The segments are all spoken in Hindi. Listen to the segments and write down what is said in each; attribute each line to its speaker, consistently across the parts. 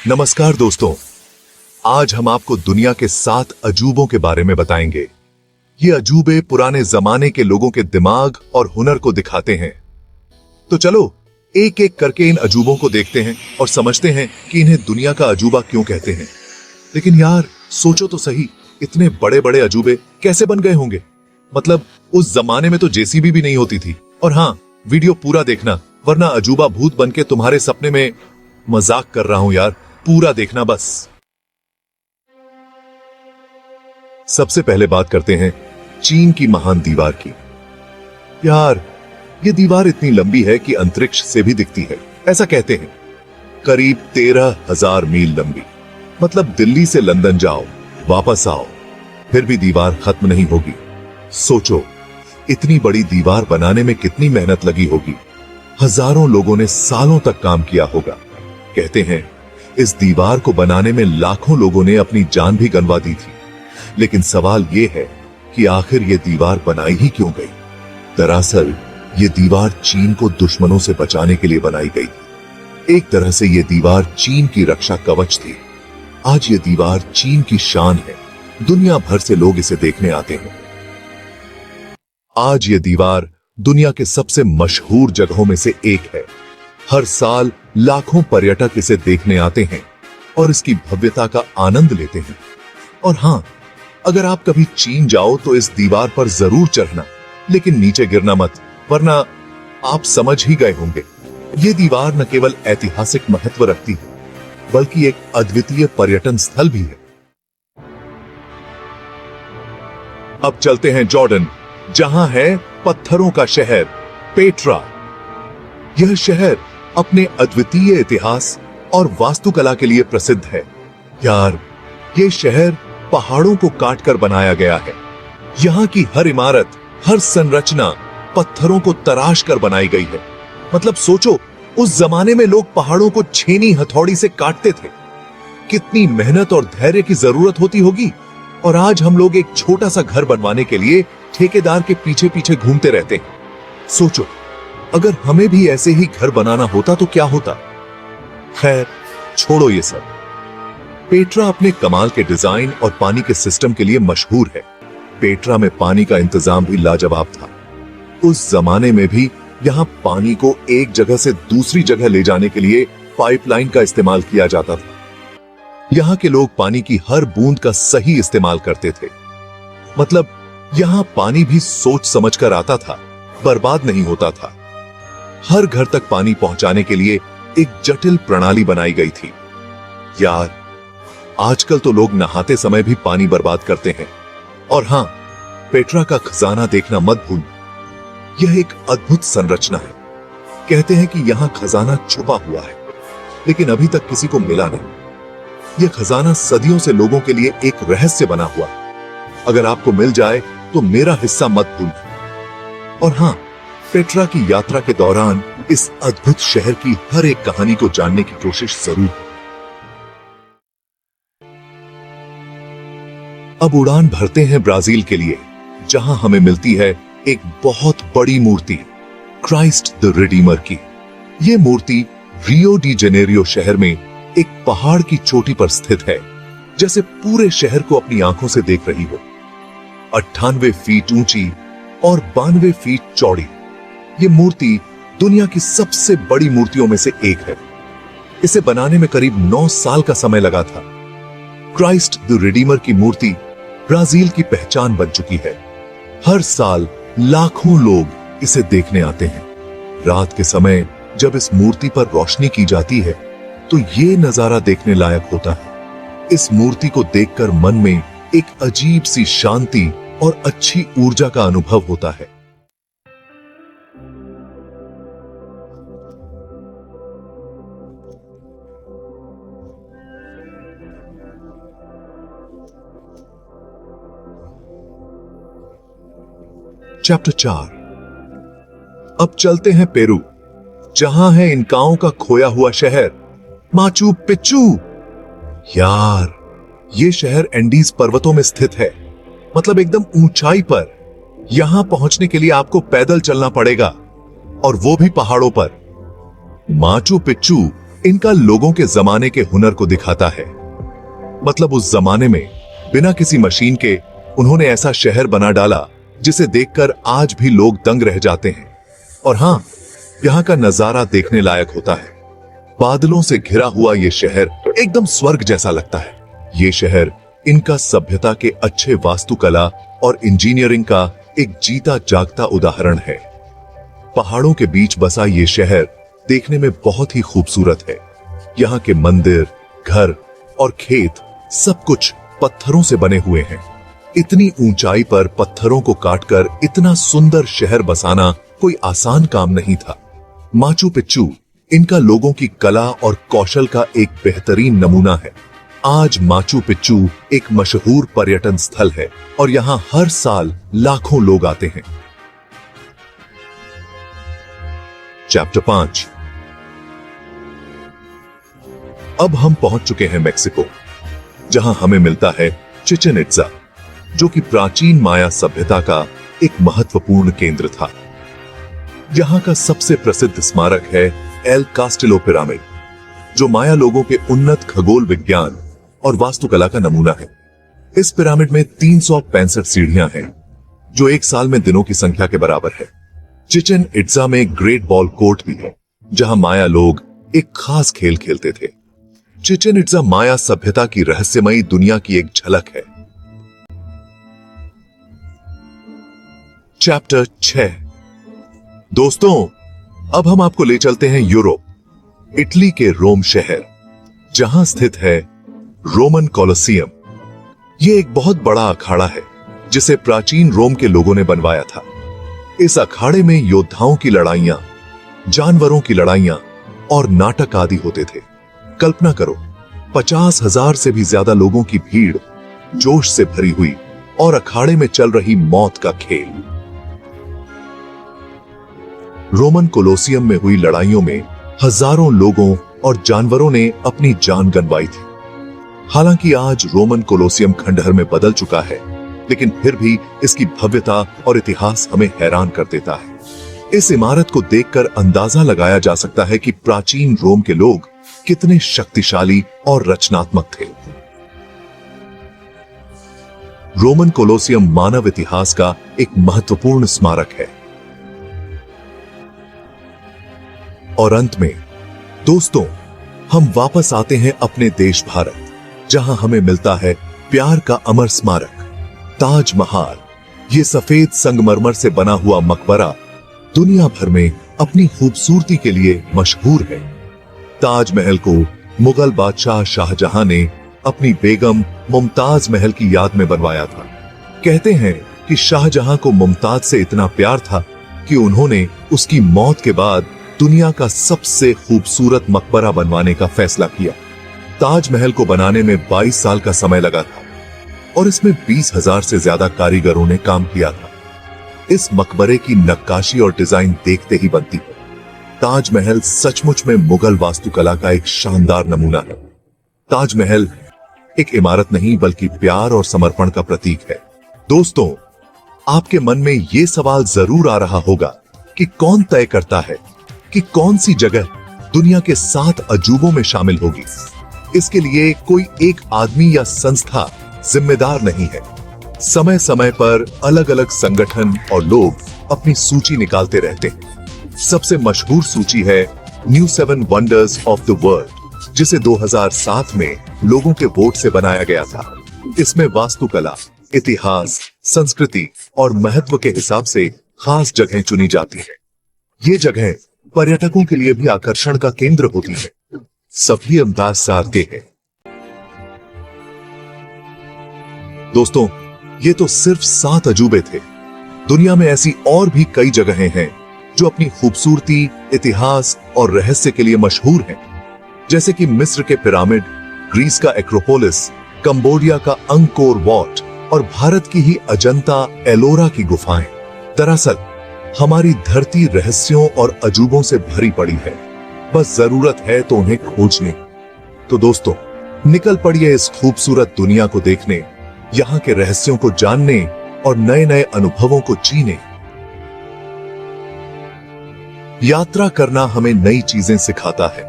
Speaker 1: नमस्कार दोस्तों, आज हम आपको दुनिया के 7 अजूबों के बारे में बताएंगे। ये अजूबे पुराने जमाने के लोगों के दिमाग और हुनर को दिखाते हैं। तो चलो एक एक करके इन अजूबों को देखते हैं और समझते हैं कि इन्हें दुनिया का अजूबा क्यों कहते हैं। लेकिन यार सोचो तो सही, इतने बड़े बड़े अजूबे कैसे बन गए होंगे? मतलब उस जमाने में तो जेसीबी भी नहीं होती थी। और हाँ, वीडियो पूरा देखना, वरना अजूबा भूत बनके तुम्हारे सपने में। मजाक कर रहा हूं यार, पूरा देखना बस। सबसे पहले बात करते हैं चीन की महान दीवार की। यार ये दीवार इतनी लंबी है कि अंतरिक्ष से भी दिखती है, ऐसा कहते हैं। करीब 13,000 मील लंबी। मतलब दिल्ली से लंदन जाओ, वापस आओ, फिर भी दीवार खत्म नहीं होगी। सोचो इतनी बड़ी दीवार बनाने में कितनी मेहनत लगी होगी। हजारों लोगों ने सालों तक काम किया होगा। कहते हैं इस दीवार को बनाने में लाखों लोगों ने अपनी जान भी गंवा दी थी। लेकिन सवाल यह है कि आखिर ये दीवार बनाई ही क्यों गई? दरअसल ये दीवार चीन को दुश्मनों से बचाने के लिए बनाई गई थी। एक तरह से ये दीवार चीन की रक्षा कवच थी। आज ये दीवार चीन की शान है। दुनिया भर से लोग इसे देखने आते हैं। आज ये दीवार दुनिया के सबसे मशहूर जगहों में से एक है। हर साल लाखों पर्यटक इसे देखने आते हैं और इसकी भव्यता का आनंद लेते हैं। और हां, अगर आप कभी चीन जाओ तो इस दीवार पर जरूर चढ़ना, लेकिन नीचे गिरना मत, वरना आप समझ ही गए होंगे। ये दीवार न केवल ऐतिहासिक महत्व रखती है, बल्कि एक अद्वितीय पर्यटन स्थल भी है। अब चलते हैं जॉर्डन, जहां है पत्थरों का शहर पेट्रा। यह शहर अपने अद्वितीय इतिहास और वास्तुकला के लिए प्रसिद्ध है। यार यह शहर पहाड़ों को काटकर बनाया गया है। यहां की हर इमारत, हर संरचना पत्थरों को तराश कर बनाई गई है। मतलब सोचो, उस जमाने में लोग पहाड़ों को छेनी हथौड़ी से काटते थे। कितनी मेहनत और धैर्य की जरूरत होती होगी। और आज हम लोग एक छोटा सा घर बनवाने के लिए ठेकेदार के पीछे पीछे घूमते रहते हैं। सोचो अगर हमें भी ऐसे ही घर बनाना होता तो क्या होता। खैर छोड़ो ये सब। पेट्रा अपने कमाल के डिजाइन और पानी के सिस्टम के लिए मशहूर है। पेट्रा में पानी का इंतजाम भी लाजवाब था। उस जमाने में भी यहां पानी को एक जगह से दूसरी जगह ले जाने के लिए पाइपलाइन का इस्तेमाल किया जाता था। यहां के लोग पानी की हर बूंद का सही इस्तेमाल करते थे। मतलब यहां पानी भी सोच समझकर आता था, बर्बाद नहीं होता था। हर घर तक पानी पहुंचाने के लिए एक जटिल प्रणाली बनाई गई थी। यार आजकल तो लोग नहाते समय भी पानी बर्बाद करते हैं। और हां, पेट्रा का खजाना देखना मत भूल। यह एक अद्भुत संरचना है। कहते हैं कि यहां खजाना छुपा हुआ है, लेकिन अभी तक किसी को मिला नहीं। यह खजाना सदियों से लोगों के लिए एक रहस्य बना हुआ। अगर आपको मिल जाए तो मेरा हिस्सा मत भूल। और हां, पेट्रा की यात्रा के दौरान इस अद्भुत शहर की हर एक कहानी को जानने की कोशिश जरूर। अब उड़ान भरते हैं ब्राजील के लिए, जहां हमें मिलती है एक बहुत बड़ी मूर्ति, क्राइस्ट द रिडीमर की। यह मूर्ति रियो डी जेनेरियो शहर में एक पहाड़ की चोटी पर स्थित है, जैसे पूरे शहर को अपनी आंखों से देख रही हो। 98 फीट ऊंची और 92 फीट चौड़ी ये मूर्ति दुनिया की सबसे बड़ी मूर्तियों में से एक है। इसे बनाने में करीब 9 साल का समय लगा था। क्राइस्ट द रिडीमर की मूर्ति ब्राजील की पहचान बन चुकी है। हर साल लाखों लोग इसे देखने आते हैं। रात के समय जब इस मूर्ति पर रोशनी की जाती है तो ये नजारा देखने लायक होता है। इस मूर्ति को देखकर मन में एक अजीब सी शांति और अच्छी ऊर्जा का अनुभव होता है। चैप्टर 4। अब चलते हैं पेरू, जहां है इनकाओं का खोया हुआ शहर माचू पिच्चू। यार ये शहर एंडीज पर्वतों में स्थित है। मतलब एकदम ऊंचाई पर। यहां पहुंचने के लिए आपको पैदल चलना पड़ेगा, और वो भी पहाड़ों पर। माचू पिच्चू इनका लोगों के जमाने के हुनर को दिखाता है। मतलब उस जमाने में बिना किसी मशीन के उन्होंने ऐसा शहर बना डाला जिसे देखकर आज भी लोग दंग रह जाते हैं। और हां, यहां का नजारा देखने लायक होता है। बादलों से घिरा हुआ यह शहर एकदम स्वर्ग जैसा लगता है। यह शहर इनका सभ्यता के अच्छे वास्तुकला और इंजीनियरिंग का एक जीता जागता उदाहरण है। पहाड़ों के बीच बसा यह शहर देखने में बहुत ही खूबसूरत है। यहाँ के मंदिर, घर और खेत सब कुछ पत्थरों से बने हुए हैं। इतनी ऊंचाई पर पत्थरों को काटकर इतना सुंदर शहर बसाना कोई आसान काम नहीं था। माचू पिच्चू इनका लोगों की कला और कौशल का एक बेहतरीन नमूना है। आज माचू पिच्चू एक मशहूर पर्यटन स्थल है और यहां हर साल लाखों लोग आते हैं। चैप्टर 5। अब हम पहुंच चुके हैं मेक्सिको, जहां हमें मिलता है चिचेन इट्जा, जो कि प्राचीन माया सभ्यता का एक महत्वपूर्ण केंद्र था। यहां का सबसे प्रसिद्ध स्मारक है एल कास्टिलो पिरामिड, जो माया लोगों के उन्नत खगोल विज्ञान और वास्तुकला का नमूना है। इस पिरामिड में 365 सीढ़ियां हैं, जो एक साल में दिनों की संख्या के बराबर है। चिचेन इट्जा में ग्रेट बॉल कोर्ट भी है, जहां माया लोग एक खास खेल खेलते थे। चिचेन इट्जा माया सभ्यता की रहस्यमयी दुनिया की एक झलक है। चैप्टर 6। दोस्तों, अब हम आपको ले चलते हैं यूरोप, इटली के रोम शहर, जहां स्थित है रोमन कोलोसियम। यह एक बहुत बड़ा अखाड़ा है जिसे प्राचीन रोम के लोगों ने बनवाया था। इस अखाड़े में योद्धाओं की लड़ाइयां, जानवरों की लड़ाइयां और नाटक आदि होते थे। कल्पना करो, 50,000 से भी ज्यादा लोगों की भीड़ जोश से भरी हुई और अखाड़े में चल रही मौत का खेल। रोमन कोलोसियम में हुई लड़ाइयों में हजारों लोगों और जानवरों ने अपनी जान गंवाई थी। हालांकि आज रोमन कोलोसियम खंडहर में बदल चुका है, लेकिन फिर भी इसकी भव्यता और इतिहास हमें हैरान कर देता है। इस इमारत को देखकर अंदाजा लगाया जा सकता है कि प्राचीन रोम के लोग कितने शक्तिशाली और रचनात्मक थे। रोमन कोलोसियम मानव इतिहास का एक महत्वपूर्ण स्मारक है। और अंत में दोस्तों, हम वापस आते हैं अपने देश भारत, जहां हमें मिलता है प्यार का अमर स्मारक ताजमहल। ये सफेद संगमरमर से बना हुआ मकबरा दुनिया भर में अपनी खूबसूरती के लिए मशहूर है। ताजमहल को मुगल बादशाह शाहजहां ने अपनी बेगम मुमताज महल की याद में बनवाया था। कहते हैं कि शाहजहां को मुमताज से इतना प्यार था कि उन्होंने उसकी मौत के बाद दुनिया का सबसे खूबसूरत मकबरा बनवाने का फैसला किया। ताजमहल को बनाने में 22 साल का समय लगा था और इसमें 20,000 से ज्यादा कारीगरों ने काम किया था। इस मकबरे की नक्काशी और डिजाइन देखते ही बनती है। ताजमहल सचमुच में मुगल वास्तुकला का एक शानदार नमूना है। ताजमहल एक इमारत नहीं बल्कि प्यार और समर्पण का प्रतीक है। दोस्तों, आपके मन में यह सवाल जरूर आ रहा होगा कि कौन तय करता है कि कौन सी जगह दुनिया के 7 अजूबों में शामिल होगी। इसके लिए कोई एक आदमी या संस्था जिम्मेदार नहीं है। समय समय पर अलग अलग संगठन और लोग अपनी सूची निकालते रहते हैं। सबसे मशहूर सूची है new 7 wonders of the world, जिसे 2007 में लोगों के वोट से बनाया गया था। इसमें वास्तुकला, इतिहास, संस्कृति और महत्व के हिसाब से खास जगहें चुनी जाती हैं। ये जगहें पर्यटकों के लिए भी आकर्षण का केंद्र होती है। सभी अंदाज से आते हैं। दोस्तों, ये तो सिर्फ 7 अजूबे थे। दुनिया में ऐसी और भी कई जगहें हैं जो अपनी खूबसूरती, इतिहास और रहस्य के लिए मशहूर हैं, जैसे कि मिस्र के पिरामिड, ग्रीस का एक्रोपोलिस, कंबोडिया का अंकोर वॉट और भारत की ही अजंता एलोरा की गुफाएं। दरअसल हमारी धरती रहस्यों और अजूबों से भरी पड़ी है, बस जरूरत है तो उन्हें खोजने। तो दोस्तों, निकल पड़िए इस खूबसूरत दुनिया को देखने, यहाँ के रहस्यों को जानने और नए नए अनुभवों को जीने। यात्रा करना हमें नई चीजें सिखाता है,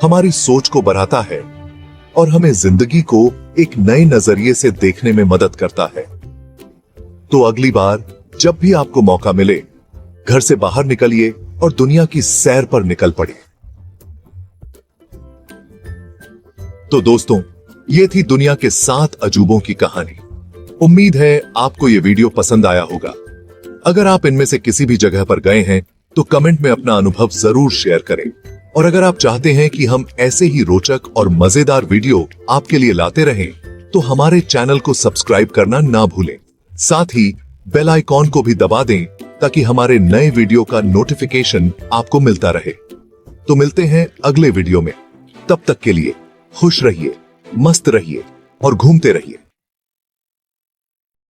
Speaker 1: हमारी सोच को बढ़ाता है और हमें जिंदगी को एक नए नजरिए से देखने में मदद करता है। तो अगली बार जब भी आपको मौका मिले, घर से बाहर निकलिए और दुनिया की सैर पर निकल पड़े। तो दोस्तों, ये थी दुनिया के 7 अजूबों की कहानी। उम्मीद है आपको ये वीडियो पसंद आया होगा। अगर आप इनमें से किसी भी जगह पर गए हैं तो कमेंट में अपना अनुभव जरूर शेयर करें। और अगर आप चाहते हैं कि हम ऐसे ही रोचक और मजेदार वीडियो आपके लिए लाते रहें, तो हमारे चैनल को सब्सक्राइब करना ना भूलें। साथ ही बेल आइकॉन को भी दबा दें ताकि हमारे नए वीडियो का नोटिफिकेशन आपको मिलता रहे। तो मिलते हैं अगले वीडियो में। तब तक के लिए खुश रहिए, मस्त रहिए और घूमते रहिए।